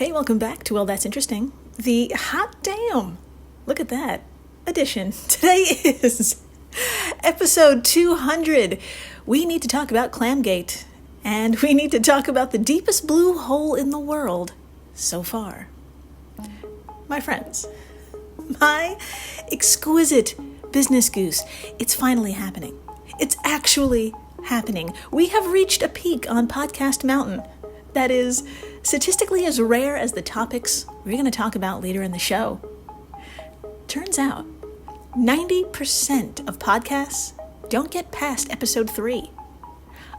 Hey, welcome back to Well, That's Interesting. The hot damn, look at that, edition. Today is episode 200. We need to talk about Clam-Gate, and we need to talk about the deepest blue hole in the world so far. My friends, my exquisite business goose, it's finally happening. It's actually happening. We have reached a peak on Podcast Mountain that is statistically as rare as the topics we're going to talk about later in the show. Turns out, 90% of podcasts don't get past episode 3.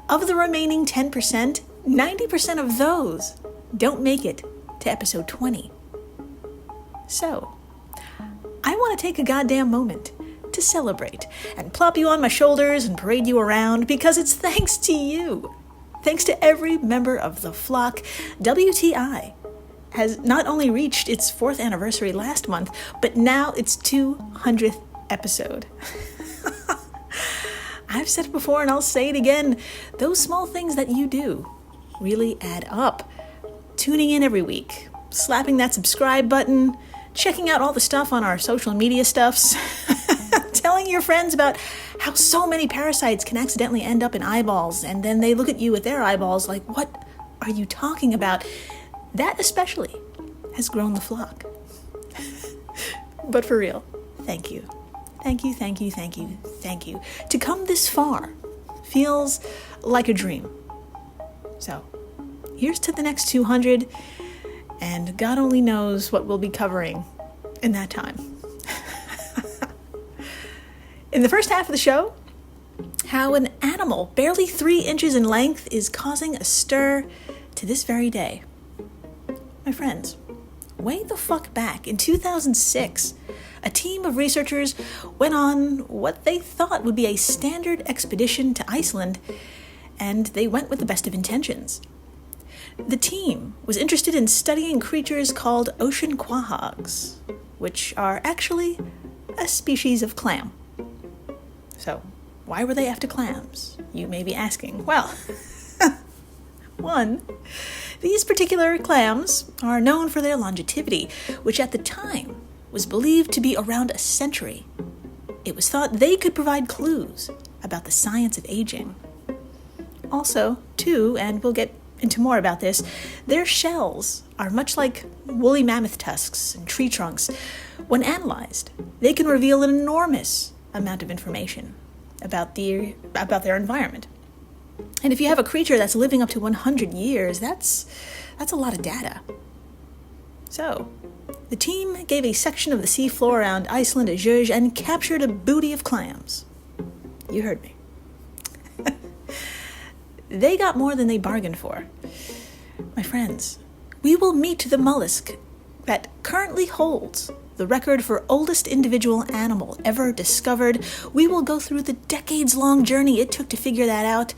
Of the remaining 10%, 90% of those don't make it to episode 20. So, I want to take a goddamn moment to celebrate and plop you on my shoulders and parade you around because it's thanks to you. Thanks to every member of the flock, WTI has not only reached its 4th anniversary last month, but now its 200th episode. I've said it before and I'll say it again. Those small things that you do really add up. Tuning in every week, slapping that subscribe button, checking out all the stuff on our social media stuffs, telling your friends about how so many parasites can accidentally end up in eyeballs, and then they look at you with their eyeballs like, what are you talking about? That especially has grown the flock. But for real, thank you. Thank you, thank you, thank you, thank you. To come this far feels like a dream. So, here's to the next 200, and God only knows what we'll be covering in that time. In the first half of the show, how an animal barely 3 inches in length is causing a stir to this very day. My friends, way the fuck back in 2006, a team of researchers went on what they thought would be a standard expedition to Iceland, and they went with the best of intentions. The team was interested in studying creatures called ocean quahogs, which are actually a species of clam. So, why were they after clams? You may be asking. Well, one, these particular clams are known for their longevity, which at the time was believed to be around a century. It was thought they could provide clues about the science of aging. Also, two, and we'll get into more about this, their shells are much like woolly mammoth tusks and tree trunks. When analyzed, they can reveal an enormous amount of information about their environment. And if you have a creature that's living up to 100 years, that's a lot of data. So, the team gave a section of the seafloor around Iceland a zhuzh and captured a booty of clams. You heard me. They got more than they bargained for. My friends, we will meet the mollusk that currently holds the record for oldest individual animal ever discovered. We will go through the decades-long journey it took to figure that out,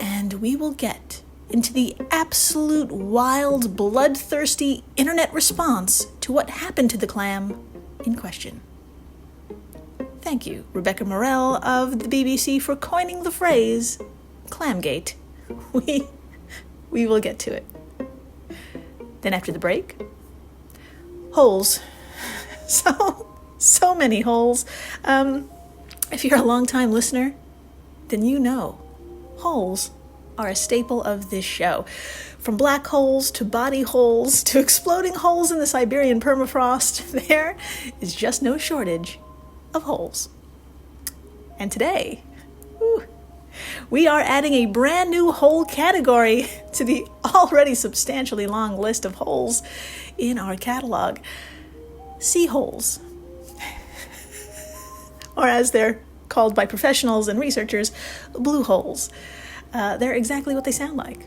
and we will get into the absolute wild, bloodthirsty internet response to what happened to the clam in question. Thank you, Rebecca Morell of the BBC, for coining the phrase Clam-Gate. We will get to it. Then after the break, holes. So many holes. If you're a long-time listener, then you know holes are a staple of this show. From black holes to body holes to exploding holes in the Siberian permafrost, there is just no shortage of holes. And today, we are adding a brand new hole category to the already substantially long list of holes in our catalog. Sea holes. Or as they're called by professionals and researchers, blue holes. They're exactly what they sound like.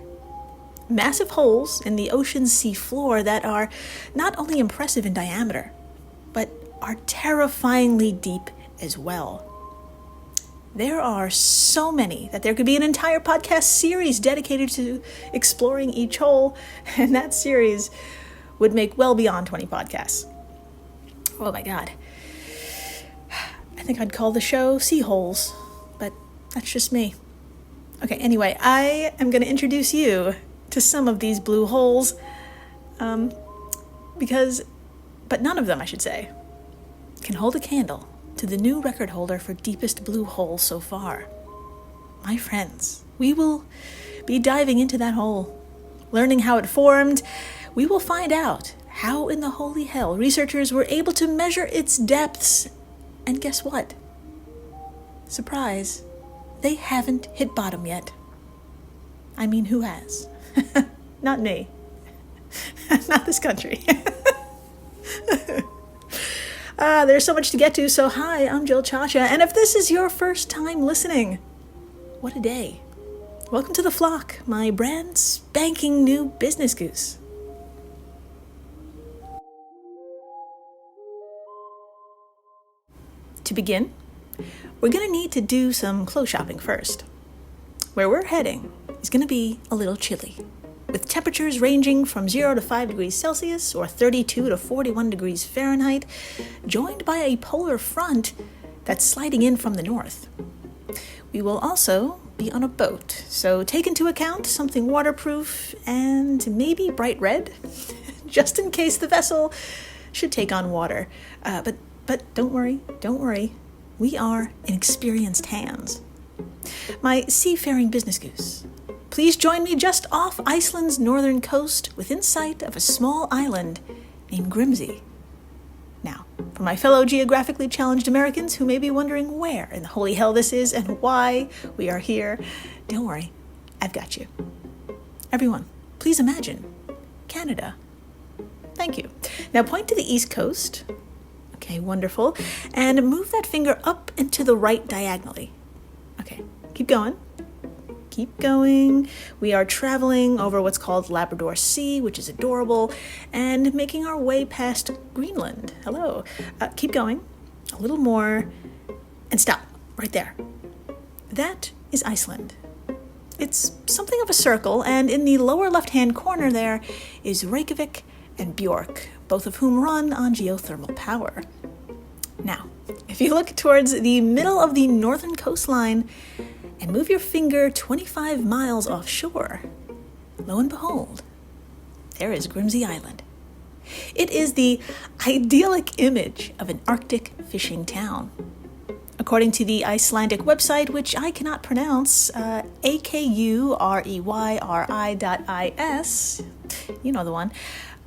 Massive holes in the ocean's sea floor that are not only impressive in diameter, but are terrifyingly deep as well. There are so many that there could be an entire podcast series dedicated to exploring each hole, and that series would make well beyond 20 podcasts. Oh my God. I think I'd call the show Sea Holes, but that's just me. Okay, anyway, I am going to introduce you to some of these blue holes. But none of them, I should say, can hold a candle to the new record holder for deepest blue hole so far. My friends, we will be diving into that hole, learning how it formed. We will find out how in the holy hell researchers were able to measure its depths. And guess what? Surprise, they haven't hit bottom yet. I mean, who has? Not me. Not this country. There's so much to get to, so hi, I'm Jill Chacha, and if this is your first time listening, what a day. Welcome to the flock, my brand spanking new business goose. To begin, we're going to need to do some clothes shopping first. Where we're heading is going to be a little chilly, with temperatures ranging from 0 to 5 degrees Celsius or 32 to 41 degrees Fahrenheit, joined by a polar front that's sliding in from the north. We will also be on a boat, so take into account something waterproof and maybe bright red, just in case the vessel should take on water. But don't worry, we are in experienced hands. My seafaring business goose, please join me just off Iceland's northern coast within sight of a small island named Grimsey. Now, for my fellow geographically challenged Americans who may be wondering where in the holy hell this is and why we are here, don't worry, I've got you. Everyone, please imagine Canada. Thank you. Now point to the east coast. Okay, wonderful. And move that finger up and to the right diagonally. Okay, keep going. Keep going. We are traveling over what's called Labrador Sea, which is adorable, and making our way past Greenland. Hello. Keep going. A little more. And stop. Right there. That is Iceland. It's something of a circle, and in the lower left-hand corner there is Reykjavik and Björk, both of whom run on geothermal power. Now, if you look towards the middle of the northern coastline and move your finger 25 miles offshore, lo and behold, there is Grimsey Island. It is the idyllic image of an Arctic fishing town. According to the Icelandic website, which I cannot pronounce, akuryri.is, you know the one,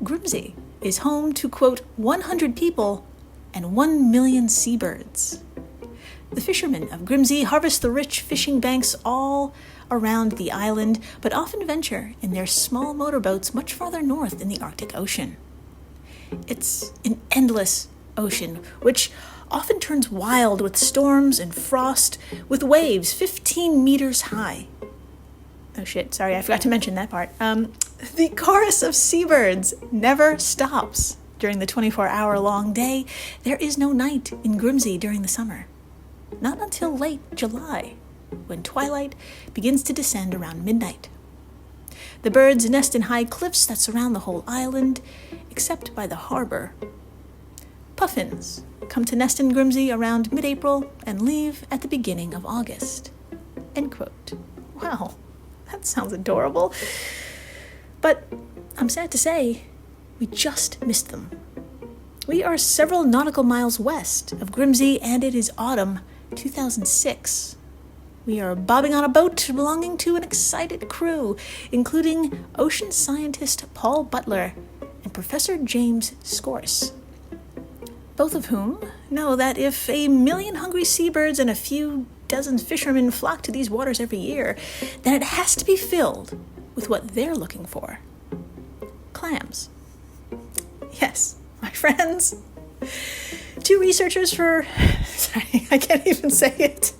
Grimsey is home to, quote, 100 people and 1 million seabirds. The fishermen of Grimsey harvest the rich fishing banks all around the island, but often venture in their small motorboats much farther north in the Arctic Ocean. It's an endless ocean, which often turns wild with storms and frost, with waves 15 meters high. Oh shit, sorry, I forgot to mention that part. The chorus of seabirds never stops during the 24-hour-long day. There is no night in Grimsey during the summer. Not until late July, when twilight begins to descend around midnight. The birds nest in high cliffs that surround the whole island, except by the harbor. Puffins come to nest in Grimsey around mid-April and leave at the beginning of August. End quote. Wow, that sounds adorable. But I'm sad to say, we just missed them. We are several nautical miles west of Grimsey, and it is autumn 2006. We are bobbing on a boat belonging to an excited crew, including ocean scientist Paul Butler and Professor James Scorse, both of whom know that if 1 million hungry seabirds and a few dozen fishermen flock to these waters every year, then it has to be filled with what they're looking for. Clams. Yes, my friends. Two researchers for... Sorry, I can't even say it.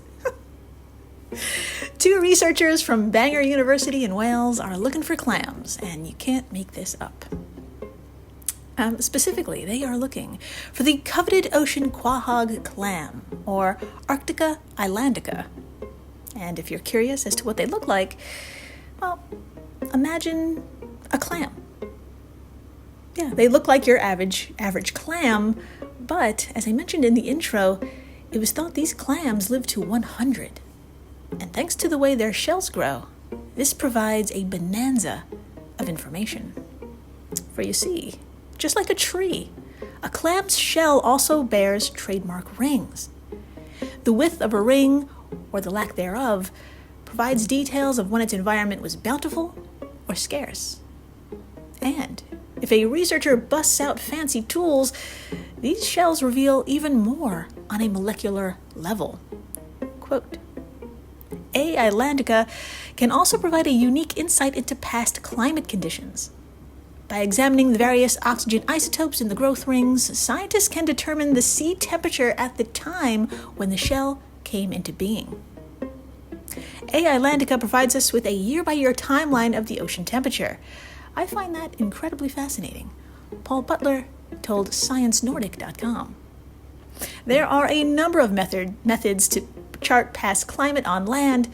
Two researchers from Bangor University in Wales are looking for clams, and you can't make this up. Specifically, they are looking for the coveted ocean quahog clam, or Arctica islandica. And if you're curious as to what they look like, well, imagine a clam. Yeah, they look like your average clam, but as I mentioned in the intro, it was thought these clams live to 100. And thanks to the way their shells grow, this provides a bonanza of information. For you see, just like a tree, a clam's shell also bears trademark rings. The width of a ring, or the lack thereof, provides details of when its environment was bountiful or scarce. And if a researcher busts out fancy tools, these shells reveal even more on a molecular level. Quote, A. islandica can also provide a unique insight into past climate conditions. By examining the various oxygen isotopes in the growth rings, scientists can determine the sea temperature at the time when the shell came into being. A. islandica provides us with a year-by-year timeline of the ocean temperature. I find that incredibly fascinating. Paul Butler told ScienceNordic.com. There are a number of methods to chart past climate on land,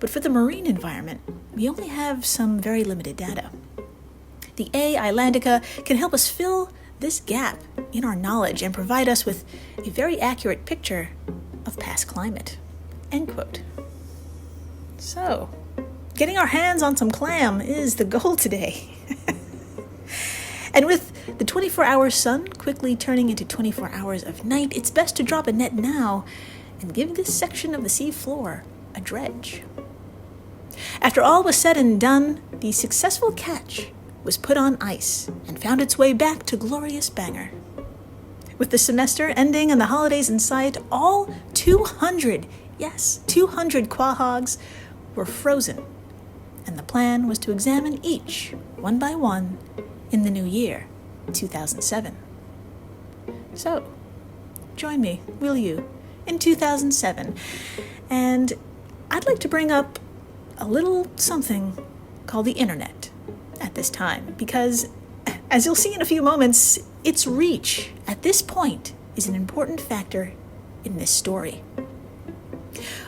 but for the marine environment, we only have some very limited data. The A. islandica can help us fill this gap in our knowledge and provide us with a very accurate picture of past climate. End quote. So, getting our hands on some clam is the goal today. And with the 24-hour sun quickly turning into 24 hours of night, it's best to drop a net now and give this section of the sea floor a dredge. After all was said and done, the successful catch was put on ice and found its way back to glorious Bangor. With the semester ending and the holidays in sight, all 200 quahogs were frozen, and the plan was to examine each, one by one, in the new year, 2007. So, join me, will you, in 2007, and I'd like to bring up a little something called the internet at this time, because, as you'll see in a few moments, its reach at this point is an important factor in this story.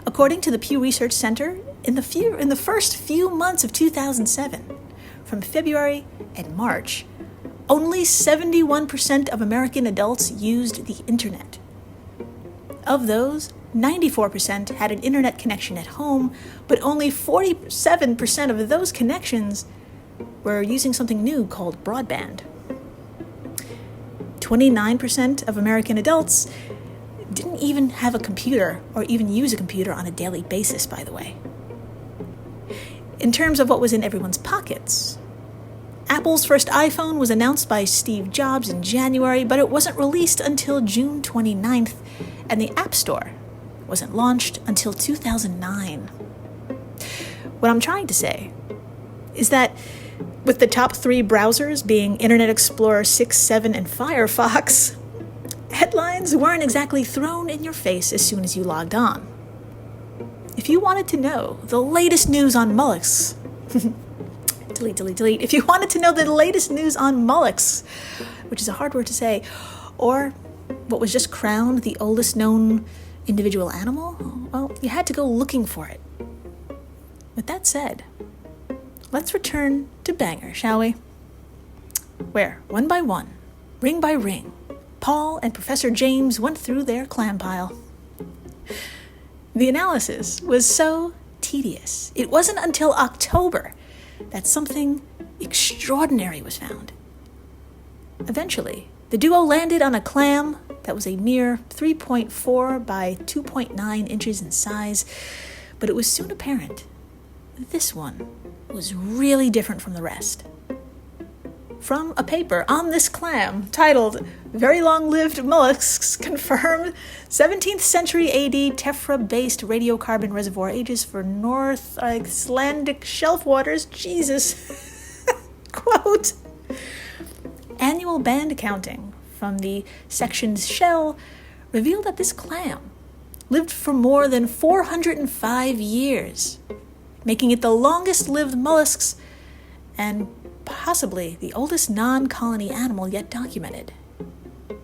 According to the Pew Research Center, in the first few months of 2007, from February and March, only 71% of American adults used the internet. Of those, 94% had an internet connection at home, but only 47% of those connections were using something new called broadband. 29% of American adults didn't even have a computer or even use a computer on a daily basis, by the way. In terms of what was in everyone's pockets, Apple's first iPhone was announced by Steve Jobs in January, but it wasn't released until June 29th, and the App Store wasn't launched until 2009. What I'm trying to say is that with the top 3 browsers being Internet Explorer 6, 7, and Firefox, headlines weren't exactly thrown in your face as soon as you logged on. If you wanted to know the latest news on mollusks, delete. If you wanted to know the latest news on mollusks, which is a hard word to say, or what was just crowned the oldest known individual animal, well, you had to go looking for it. With that said, let's return to Bangor, shall we? Where, one by one, ring by ring, Paul and Professor James went through their clam pile. The analysis was so tedious. It wasn't until October that something extraordinary was found. Eventually, the duo landed on a clam that was a mere 3.4 by 2.9 inches in size, but it was soon apparent that this one was really different from the rest. From a paper on this clam titled "Very Long-Lived Mollusks Confirm 17th Century AD tephra-based radiocarbon reservoir ages for North Icelandic shelf waters," Jesus, quote, "Annual band counting from the section's shell revealed that this clam lived for more than 405 years, making it the longest-lived mollusks and possibly the oldest non-colony animal yet documented."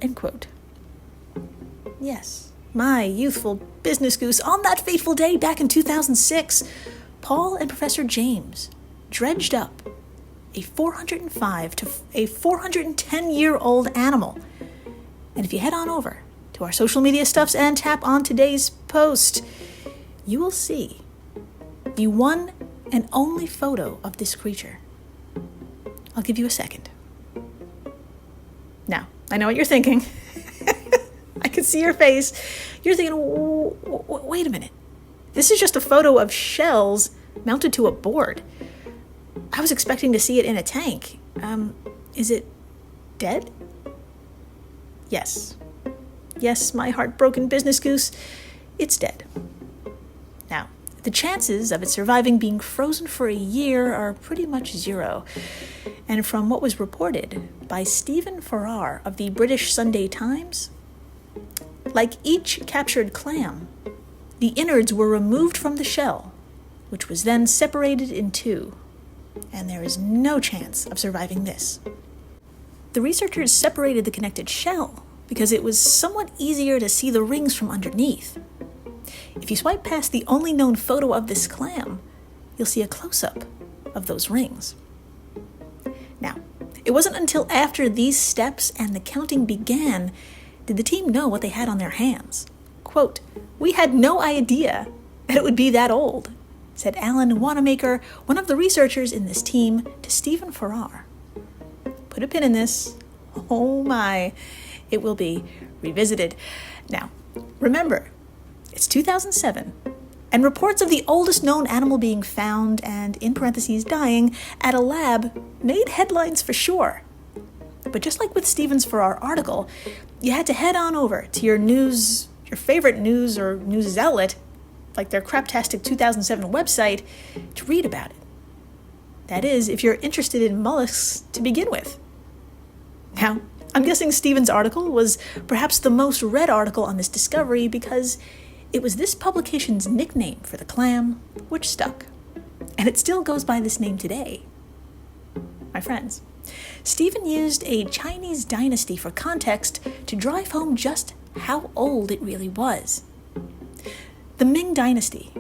End quote. Yes, my youthful business goose, on that fateful day back in 2006, Paul and Professor James dredged up a 405 to a 410-year-old animal. And if you head on over to our social media stuffs and tap on today's post, you will see the one and only photo of this creature. I'll give you a second. Now, I know what you're thinking. I can see your face. You're thinking, wait a minute. This is just a photo of shells mounted to a board. I was expecting to see it in a tank. Is it dead? Yes. Yes, my heartbroken business goose, it's dead. Now, the chances of it surviving being frozen for a year are pretty much zero. And from what was reported by Stephen Farrar of the British Sunday Times, like each captured clam, the innards were removed from the shell, which was then separated in two, and there is no chance of surviving this. The researchers separated the connected shell because it was somewhat easier to see the rings from underneath. If you swipe past the only known photo of this clam, you'll see a close-up of those rings. Now, it wasn't until after these steps and the counting began did the team know what they had on their hands. Quote, "We had no idea that it would be that old," said Alan Wanamaker, one of the researchers in this team, to Stephen Farrar. Put a pin in this. Oh my, it will be revisited. Now, remember, it's 2007, and reports of the oldest known animal being found and, in parentheses, dying at a lab made headlines for sure. But just like with Stephen's Farrar article, you had to head on over to your favorite news or news outlet, like their Craptastic 2007 website, to read about it. That is, if you're interested in mollusks to begin with. Now, I'm guessing Stephen's article was perhaps the most read article on this discovery because it was this publication's nickname for the clam which stuck. And it still goes by this name today. My friends, Stephen used a Chinese dynasty for context to drive home just how old it really was. The Ming Dynasty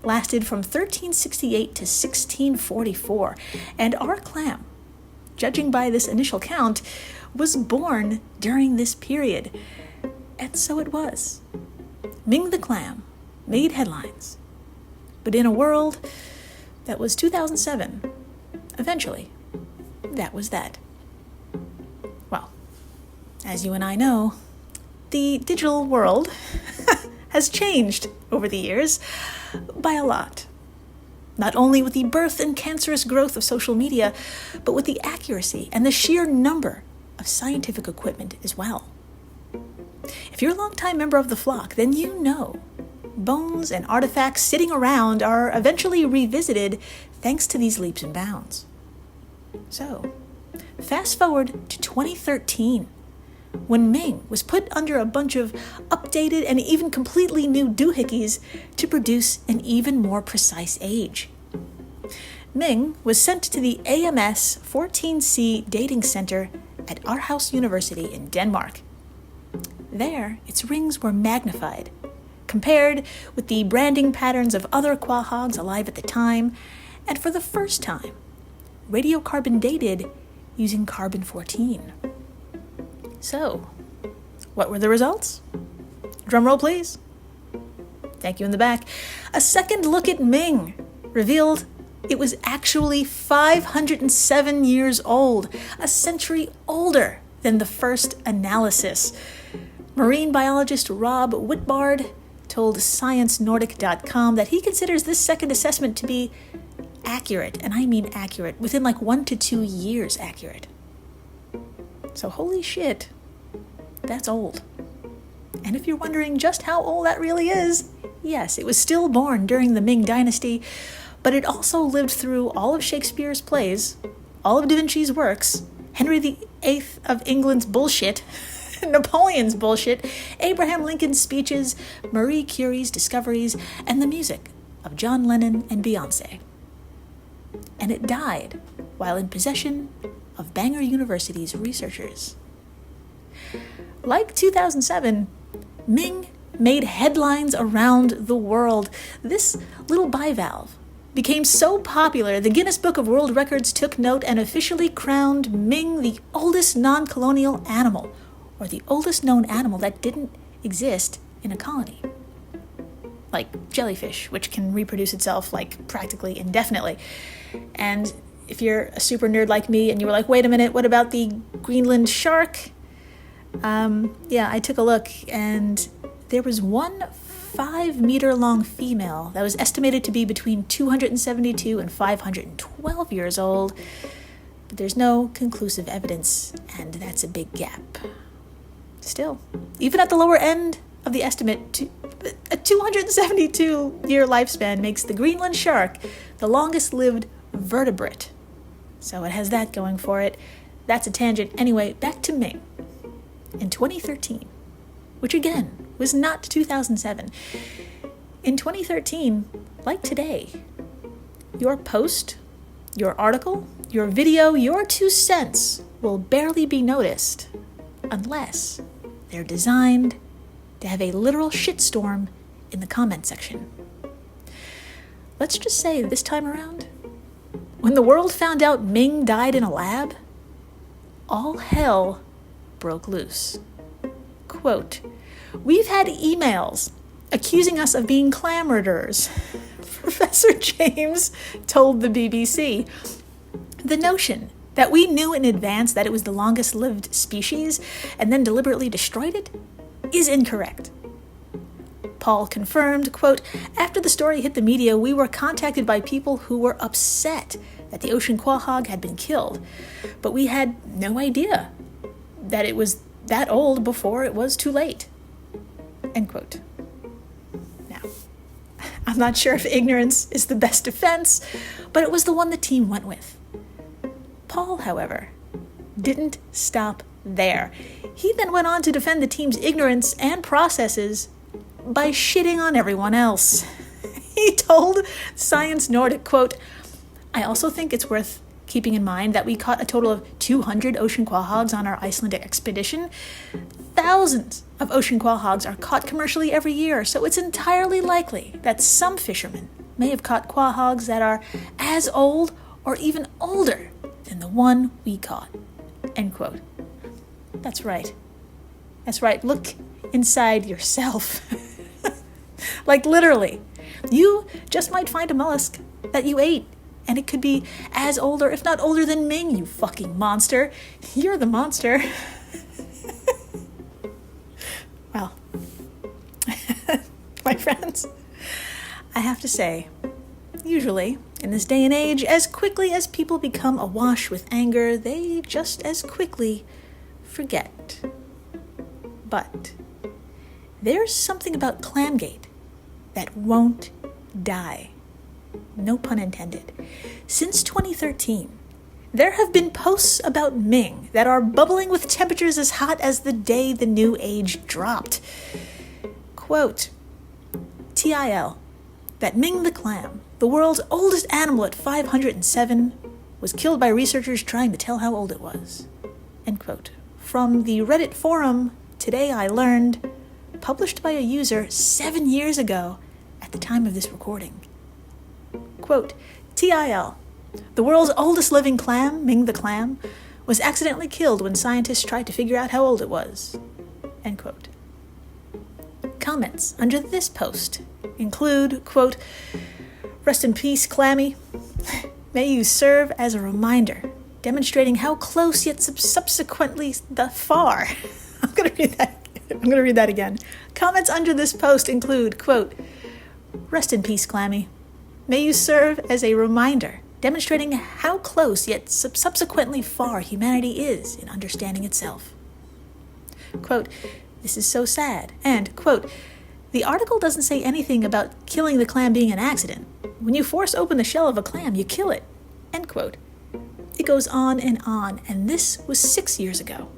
lasted from 1368 to 1644, and our clam, judging by this initial count, was born during this period. And so it was. Ming the clam made headlines. But in a world that was 2007, eventually, that was that. Well, as you and I know, the digital world has changed over the years by a lot. Not only with the birth and cancerous growth of social media, but with the accuracy and the sheer number of scientific equipment as well. If you're a longtime member of the flock, then you know bones and artifacts sitting around are eventually revisited thanks to these leaps and bounds. So, fast forward to 2013, when Ming was put under a bunch of updated and even completely new doohickeys to produce an even more precise age. Ming was sent to the AMS 14C Dating Center at Aarhus University in Denmark. There, its rings were magnified, compared with the branding patterns of other quahogs alive at the time, and for the first time, radiocarbon dated using carbon-14. So, what were the results? Drum roll, please. Thank you in the back. A second look at Ming revealed it was actually 507 years old, a century older than the first analysis. Marine biologist Rob Whitbard told ScienceNordic.com that he considers this second assessment to be accurate, and I mean accurate, within like 1 to 2 years accurate. So holy shit, that's old. And if you're wondering just how old that really is, yes, it was still born during the Ming Dynasty, but it also lived through all of Shakespeare's plays, all of Da Vinci's works, Henry VIII of England's bullshit, Napoleon's bullshit, Abraham Lincoln's speeches, Marie Curie's discoveries, and the music of John Lennon and Beyoncé. And it died while in possession of Bangor University's researchers. Like 2007, Ming made headlines around the world. This little bivalve became so popular, the Guinness Book of World Records took note and officially crowned Ming the oldest non-colonial animal, or the oldest known animal that didn't exist in a colony. Like jellyfish, which can reproduce itself like practically indefinitely. And if you're a super nerd like me and you were like, wait a minute, what about the Greenland shark? I took a look, and there was one 5-meter-long female that was estimated to be between 272 and 512 years old, but there's no conclusive evidence, and that's a big gap. Still, even at the lower end of the estimate, a 272-year lifespan makes the Greenland shark the longest-lived vertebrate. So it has that going for it. That's a tangent. Anyway, back to Ming. In 2013, which again was not 2007, in 2013, like today, your post, your article, your video, your 2 cents will barely be noticed unless they're designed to have a literal shitstorm in the comment section. Let's just say this time around, when the world found out Ming died in a lab, all hell broke loose. Quote, "We've had emails accusing us of being clam murderers," Professor James told the BBC. "The notion that we knew in advance that it was the longest-lived species and then deliberately destroyed it is incorrect." Paul confirmed, quote, "After the story hit the media, we were contacted by people who were upset that the ocean quahog had been killed, but we had no idea that it was that old before it was too late." End quote. Now, I'm not sure if ignorance is the best defense, but it was the one the team went with. Paul, however, didn't stop there. He then went on to defend the team's ignorance and processes by shitting on everyone else. He told Science Nordic, quote, "I also think it's worth keeping in mind that we caught a total of 200 ocean quahogs on our Icelandic expedition. Thousands of ocean quahogs are caught commercially every year, so it's entirely likely that some fishermen may have caught quahogs that are as old or even older than the one we caught." End quote. That's right. That's right. Look inside yourself. Like literally, you just might find a mollusk that you ate, and it could be as old or if not older than Ming, you fucking monster. You're the monster. Well, my friends, I have to say, usually, in this day and age, as quickly as people become awash with anger, they just as quickly forget. But there's something about Clam-Gate that won't die. No pun intended. Since 2013, there have been posts about Ming that are bubbling with temperatures as hot as the day the new age dropped. Quote, TIL, that Ming the clam, the world's oldest animal at 507, was killed by researchers trying to tell how old it was. End quote. From the Reddit forum, Today I Learned, published by a user 7 years ago at the time of this recording. Quote, TIL, the world's oldest living clam, Ming the clam, was accidentally killed when scientists tried to figure out how old it was. End quote. Comments under this post include, quote, rest in peace, Clammy. May you serve as a reminder, demonstrating how close yet subsequently the far. I'm going to read that again. Comments under this post include, quote, rest in peace, Clammy. May you serve as a reminder, demonstrating how close yet subsequently far humanity is in understanding itself. Quote, this is so sad. And, quote, the article doesn't say anything about killing the clam being an accident. When you force open the shell of a clam, you kill it. End quote. It goes on, and this was 6 years ago.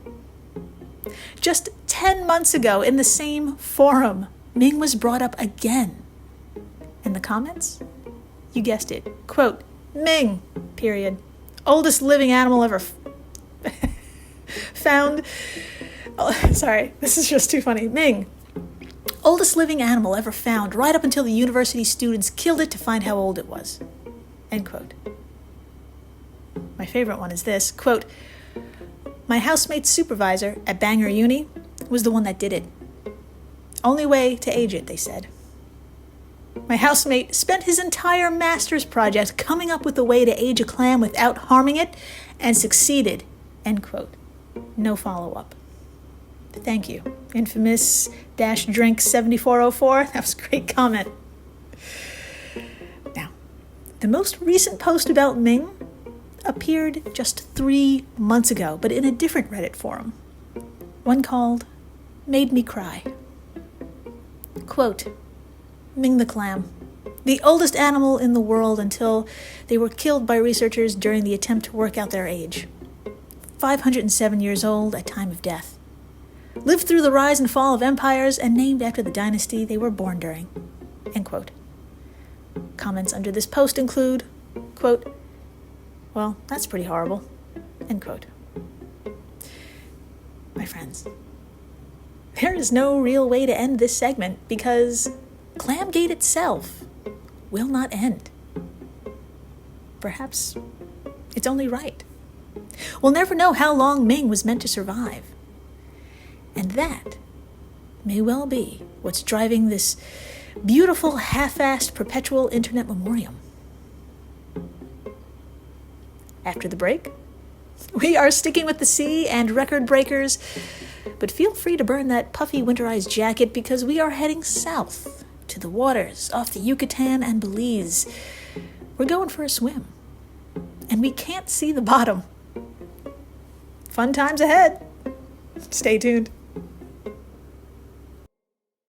Just 10 months ago, in the same forum, Ming was brought up again. And the comments? You guessed it. Quote, Ming, period. Oldest living animal ever found. Oh, sorry, this is just too funny. Ming, oldest living animal ever found, right up until the university students killed it to find how old it was. End quote. My favorite one is this, quote, my housemate's supervisor at Bangor Uni was the one that did it. Only way to age it, they said. My housemate spent his entire master's project coming up with a way to age a clam without harming it, and succeeded, end quote. No follow-up. Thank you. Infamous -drink 7404. That was a great comment. Now, the most recent post about Ming appeared just 3 months ago, but in a different Reddit forum. One called Made Me Cry. Quote, Ming the clam, the oldest animal in the world until they were killed by researchers during the attempt to work out their age. 507 years old at time of death. Lived through the rise and fall of empires and named after the dynasty they were born during. End quote. Comments under this post include, quote, well, that's pretty horrible. End quote. My friends, there is no real way to end this segment because Clam-Gate itself will not end. Perhaps it's only right. We'll never know how long Ming was meant to survive. And that may well be what's driving this beautiful, half-assed perpetual internet memoriam. After the break, we are sticking with the sea and record breakers, but feel free to burn that puffy winterized jacket because we are heading south to the waters off the Yucatan and Belize. We're going for a swim, and we can't see the bottom. Fun times ahead. Stay tuned.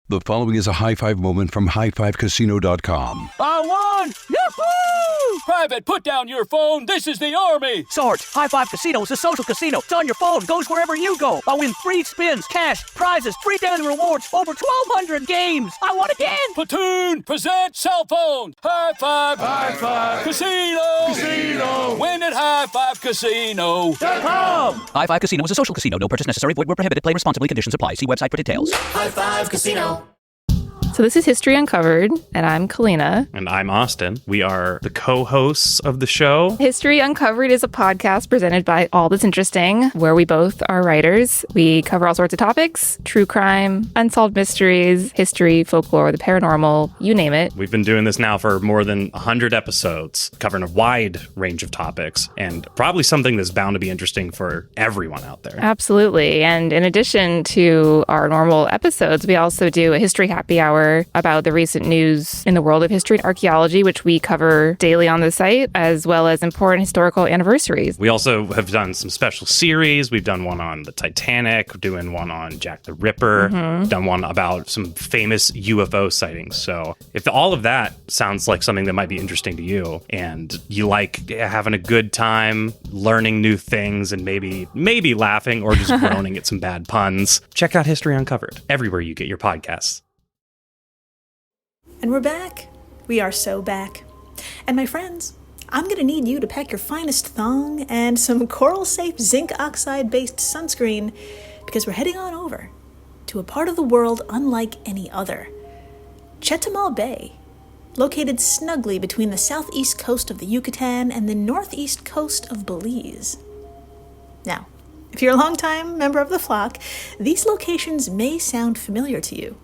The following is a high-five moment from highfivecasino.com. I won! Yahoo! Private, put down your phone. This is the Army. Sarge, High Five Casino is a social casino. It's on your phone. Goes wherever you go. I win free spins, cash, prizes, free daily rewards, over 1,200 games. I won again. Platoon, present cell phone. High Five. High Five. Casino. Casino. Win at highfivecasino.com. High Five Casino is a social casino. No purchase necessary. Void where prohibited. Play responsibly. Conditions apply. See website for details. High Five Casino. So this is History Uncovered, and I'm Kalina. And I'm Austin. We are the co-hosts of the show. History Uncovered is a podcast presented by All That's Interesting, where we both are writers. We cover all sorts of topics: true crime, unsolved mysteries, history, folklore, the paranormal, you name it. We've been doing this now for more than 100 episodes, covering a wide range of topics, and probably something that's bound to be interesting for everyone out there. Absolutely. And in addition to our normal episodes, we also do a history happy hour about the recent news in the world of history and archaeology, which we cover daily on the site, as well as important historical anniversaries. We also have done some special series. We've done one on the Titanic, doing one on Jack the Ripper, done one about some famous UFO sightings. So if all of that sounds like something that might be interesting to you, and you like having a good time, learning new things, and maybe laughing or just groaning at some bad puns, check out History Uncovered everywhere you get your podcasts. And we're back. We are so back. And my friends, I'm going to need you to pack your finest thong and some coral-safe zinc oxide-based sunscreen because we're heading on over to a part of the world unlike any other. Chetumal Bay, located snugly between the southeast coast of the Yucatan and the northeast coast of Belize. Now, if you're a longtime member of the flock, these locations may sound familiar to you.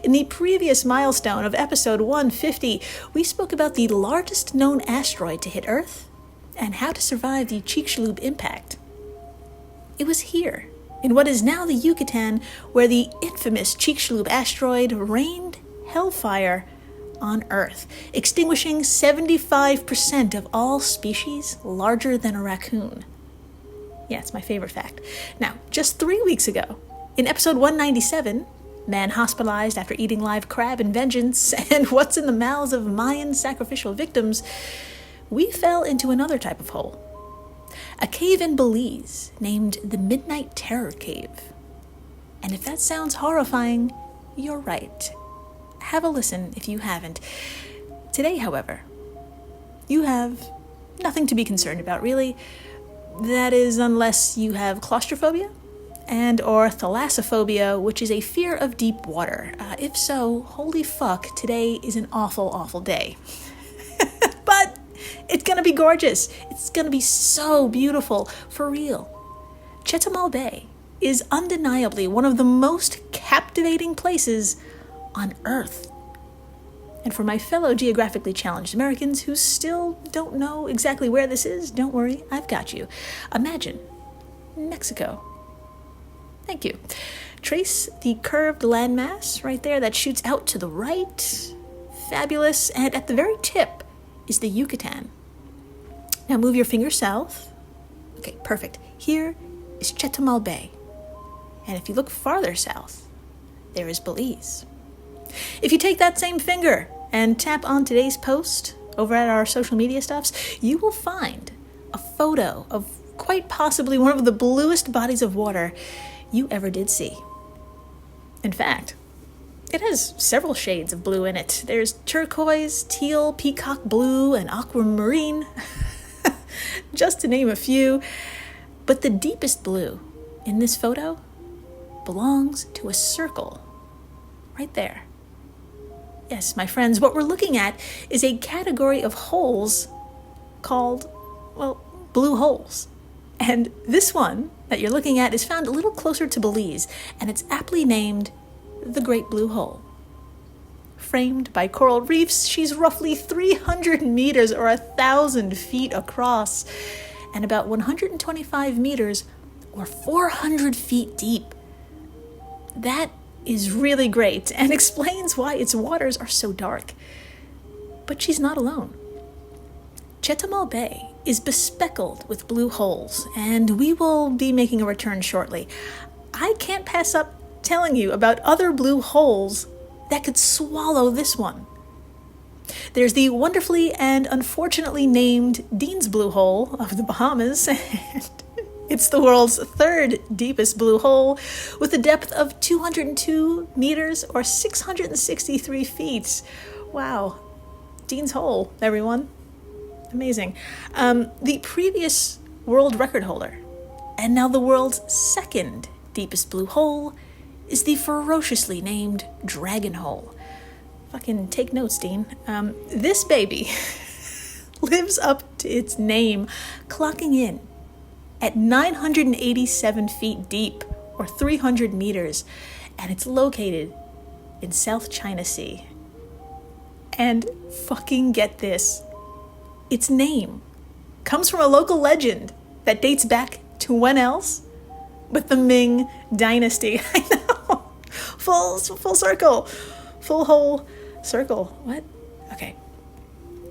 In the previous milestone of episode 150, we spoke about the largest known asteroid to hit Earth and how to survive the Chicxulub impact. It was here, in what is now the Yucatan, where the infamous Chicxulub asteroid rained hellfire on Earth, extinguishing 75% of all species larger than a raccoon. Yeah, it's my favorite fact. Now, just 3 weeks ago, in episode 197, man hospitalized after eating live crab in vengeance, and what's in the mouths of Mayan sacrificial victims, we fell into another type of hole. A cave in Belize named the Midnight Terror Cave. And if that sounds horrifying, you're right. Have a listen if you haven't. Today, however, you have nothing to be concerned about, really. That is, unless you have claustrophobia and or thalassophobia, which is a fear of deep water. If so, holy fuck, today is an awful, awful day. But it's gonna be gorgeous. It's gonna be so beautiful, for real. Chetumal Bay is undeniably one of the most captivating places on Earth. And for my fellow geographically challenged Americans who still don't know exactly where this is, don't worry, I've got you. Imagine Mexico. Thank you. Trace the curved landmass right there that shoots out to the right. Fabulous. And at the very tip is the Yucatan. Now move your finger south. Okay, perfect. Here is Chetumal Bay. And if you look farther south, there is Belize. If you take that same finger and tap on today's post over at our social media stuffs, you will find a photo of quite possibly one of the bluest bodies of water you ever did see. In fact, it has several shades of blue in it. There's turquoise, teal, peacock blue, and aquamarine, just to name a few. But the deepest blue in this photo belongs to a circle right there. Yes, my friends, what we're looking at is a category of holes called, well, blue holes. And this one that you're looking at is found a little closer to Belize, and it's aptly named the Great Blue Hole. Framed by coral reefs, she's roughly 300 meters or 1,000 feet across, and about 125 meters or 400 feet deep. That is really great and explains why its waters are so dark. But she's not alone. Chetumal Bay is bespeckled with blue holes, and we will be making a return shortly. I can't pass up telling you about other blue holes that could swallow this one. There's the wonderfully and unfortunately named Dean's Blue Hole of the Bahamas, and it's the world's third deepest blue hole with a depth of 202 meters or 663 feet. Wow. Dean's Hole, everyone. Amazing. The previous world record holder, and now the world's second deepest blue hole, is the ferociously named Dragon Hole. Fucking take notes, Dean. This baby lives up to its name, clocking in at 987 feet deep, or 300 meters, and it's located in South China Sea. And fucking get this, its name comes from a local legend that dates back to when else? But the Ming Dynasty. I know. Full circle. Full whole circle. What? Okay.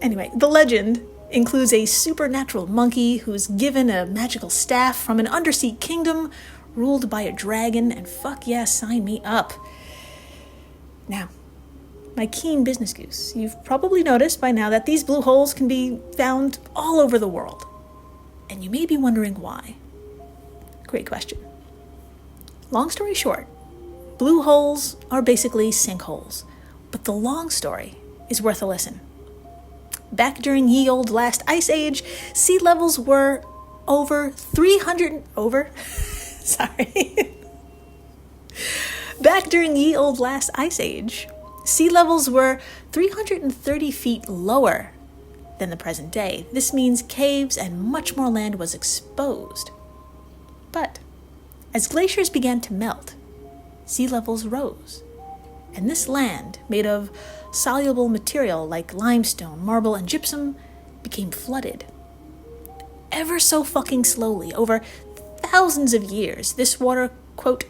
Anyway, the legend includes a supernatural monkey who's given a magical staff from an undersea kingdom ruled by a dragon, and fuck yeah, sign me up. Now, my keen business goose, you've probably noticed by now that these blue holes can be found all over the world. And you may be wondering why. Great question. Long story short, blue holes are basically sinkholes, but the long story is worth a listen. Back during ye olde last ice age, sea levels were Back during ye olde last ice age, sea levels were 330 feet lower than the present day. This means caves and much more land was exposed. But as glaciers began to melt, sea levels rose, and this land, made of soluble material like limestone, marble, and gypsum, became flooded. Ever so fucking slowly, over thousands of years, this water, quote,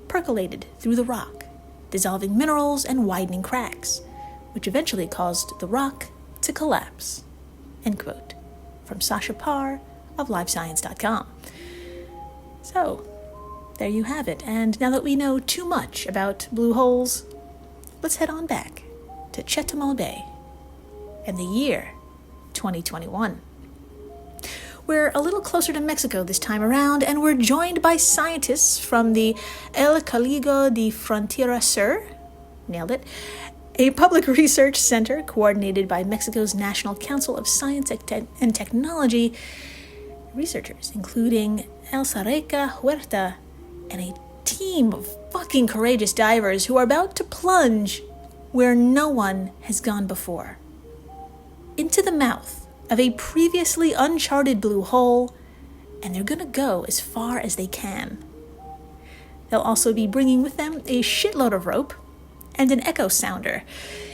percolated through the rock, dissolving minerals and widening cracks, which eventually caused the rock to collapse, end quote, from Sasha Parr of LiveScience.com. So, there you have it, and now that we know too much about blue holes, let's head on back to Chetumal Bay and the year 2021. We're a little closer to Mexico this time around, and we're joined by scientists from the El Caligo de Frontera Sur, nailed it, a public research center coordinated by Mexico's National Council of Science and Technology, researchers including Elsa Reca Huerta and a team of fucking courageous divers who are about to plunge where no one has gone before. Into the mouth of a previously uncharted blue hole, and they're gonna go as far as they can. They'll also be bringing with them a shitload of rope and an echo sounder,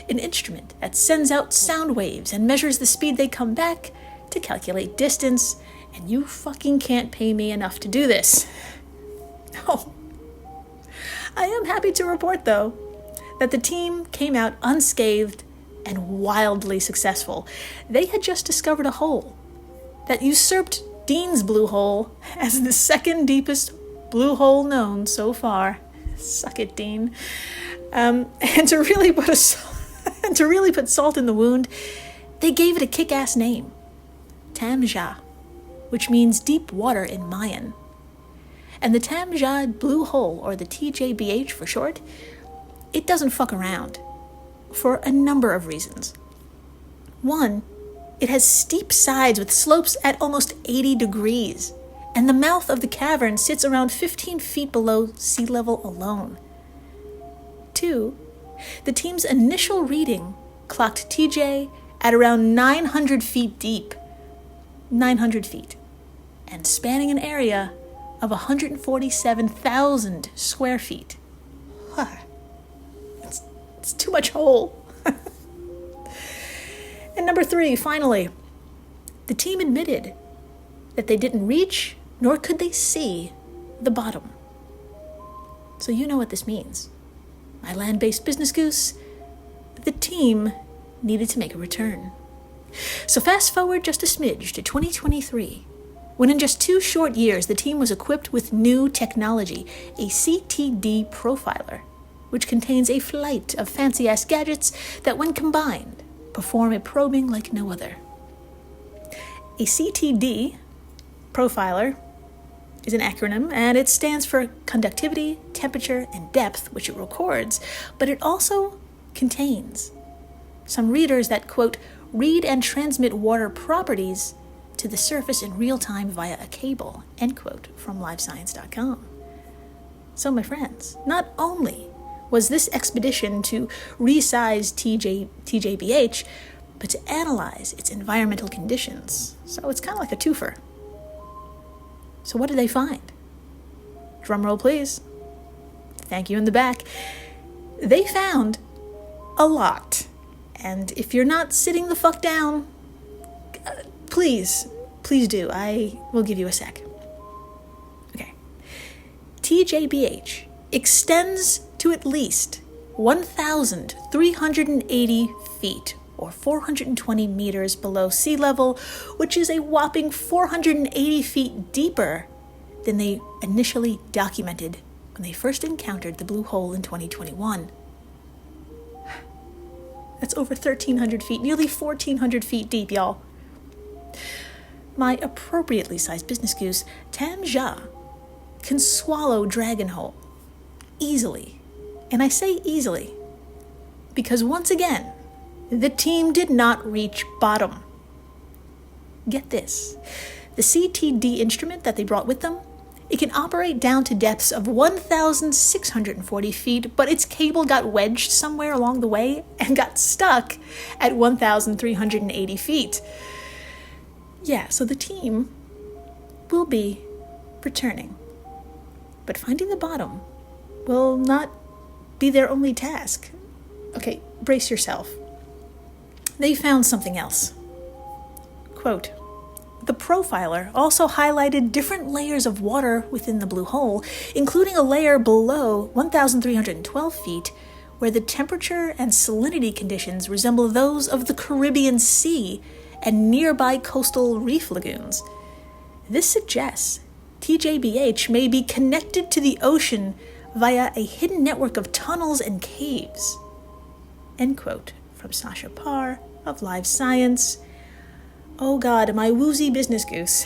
an instrument that sends out sound waves and measures the speed they come back to calculate distance, and you fucking can't pay me enough to do this. No, I am happy to report, though, that the team came out unscathed and wildly successful. They had just discovered a hole that usurped Dean's blue hole as the second deepest blue hole known so far. Suck it, Dean. And to really put salt in the wound, they gave it a kick-ass name, Tam-Ja, which means deep water in Mayan. And the Tam-Ja blue hole, or the TJBH for short, it doesn't fuck around for a number of reasons. One, it has steep sides with slopes at almost 80 degrees, and the mouth of the cavern sits around 15 feet below sea level alone. 2, the team's initial reading clocked TJ at around 900 feet deep. 900 feet. And spanning an area of 147,000 square feet. It's too much hole. And number 3, finally, the team admitted that they didn't reach, nor could they see, the bottom. So you know what this means. My land-based business goose, the team needed to make a return. So fast forward just a smidge to 2023, when in just 2 short years the team was equipped with new technology, a CTD profiler, which contains a flight of fancy-ass gadgets that, when combined, perform a probing like no other. A CTD profiler is an acronym, and it stands for conductivity, temperature, and depth, which it records, but it also contains some readers that, quote, read and transmit water properties to the surface in real time via a cable, end quote, from livescience.com. So, my friends, not only was this expedition to resize TJBH, but to analyze its environmental conditions. So it's kind of like a twofer. So what did they find? Drum roll, please. Thank you in the back. They found a lot. And if you're not sitting the fuck down, please do. I will give you a sec. Okay. TJBH extends to at least 1,380 feet, or 420 meters below sea level, which is a whopping 480 feet deeper than they initially documented when they first encountered the blue hole in 2021. That's over 1,300 feet, nearly 1,400 feet deep, y'all. My appropriately sized business goose, Tam-Ja, can swallow Dragon Hole easily. And I say easily because, once again, the team did not reach bottom. Get this. The CTD instrument that they brought with them, it can operate down to depths of 1,640 feet, but its cable got wedged somewhere along the way and got stuck at 1,380 feet. Yeah, so the team will be returning. But finding the bottom will not be their only task. Okay, brace yourself. They found something else. Quote, the profiler also highlighted different layers of water within the blue hole, including a layer below 1,312 feet, where the temperature and salinity conditions resemble those of the Caribbean Sea and nearby coastal reef lagoons. This suggests TJBH may be connected to the ocean via a hidden network of tunnels and caves. End quote, from Sasha Parr of Live Science. Oh God, my woozy business goose.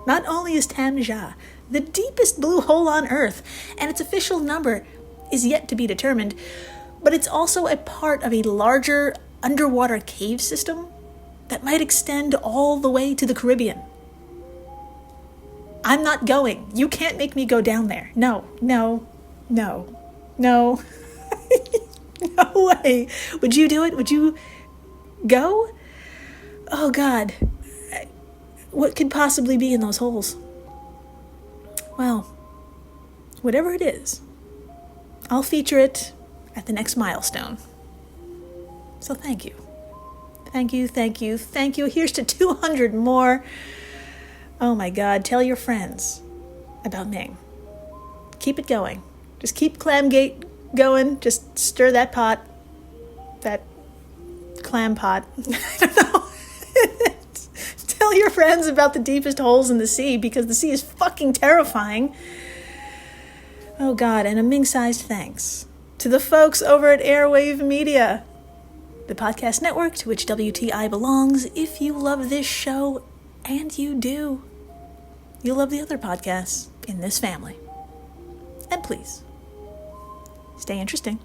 Not only is Tam-Ja the deepest blue hole on Earth, and its official number is yet to be determined, but it's also a part of a larger underwater cave system that might extend all the way to the Caribbean. I'm not going. You can't make me go down there. No. No way. Would you do it? Would you go? Oh God. What could possibly be in those holes? Well, whatever it is, I'll feature it at the next milestone. So thank you. Thank you. Here's to 200 more. Oh my God, tell your friends about Ming. Keep it going. Just keep Clam-Gate going. Just stir that pot. That clam pot. I don't know. Tell your friends about the deepest holes in the sea, because the sea is fucking terrifying. Oh God, and a Ming-sized thanks to the folks over at Airwave Media, the podcast network to which WTI belongs. If you love this show, and you do, you'll love the other podcasts in this family. And please, stay interesting.